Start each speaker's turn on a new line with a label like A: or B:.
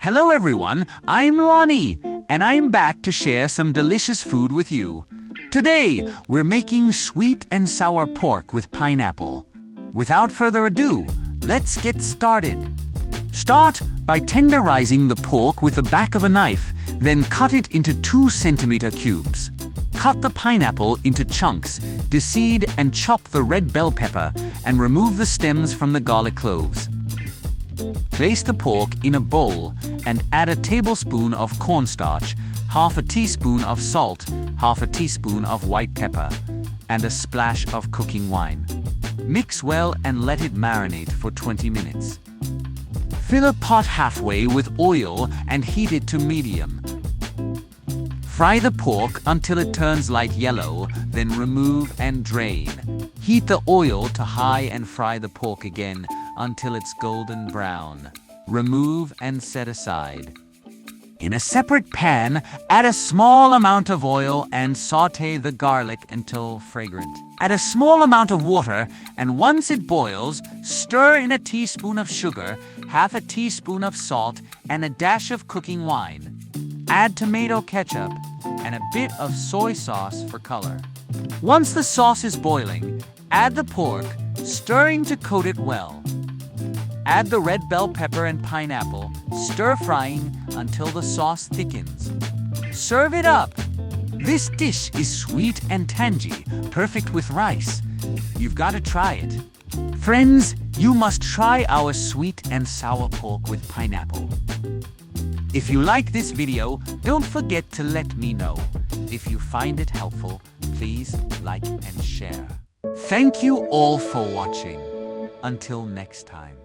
A: Hello everyone, I'm Ronnie, and I'm back to share some delicious food with you. Today, we're making sweet and sour pork with pineapple. Without further ado, let's get started. Start by tenderizing the pork with the back of a knife, then cut it into 2 centimeter cubes. Cut the pineapple into chunks, deseed and chop the red bell pepper, and remove the stems from the garlic cloves. Place the pork in a bowl and add a tablespoon of cornstarch, half a teaspoon of salt, half a teaspoon of white pepper, and a splash of cooking wine. Mix well and let it marinate for 20 minutes. Fill a pot halfway with oil and heat it to medium. Fry the pork until it turns light yellow, then remove and drain. Heat the oil to high and fry the pork again until it's golden brown. Remove and set aside. In a separate pan, add a small amount of oil and saute the garlic until fragrant. Add a small amount of water, and once it boils, stir in a teaspoon of sugar, half a teaspoon of salt, and a dash of cooking wine. Add tomato ketchup and a bit of soy sauce for color. Once the sauce is boiling, add the pork, stirring to coat it well. Add the red bell pepper and pineapple, stir-frying until the sauce thickens. Serve it up. This dish is sweet and tangy, perfect with rice. You've got to try it. Friends, you must try our sweet and sour pork with pineapple. If you like this video, don't forget to let me know. If you find it helpful, please like and share. Thank you all for watching. Until next time.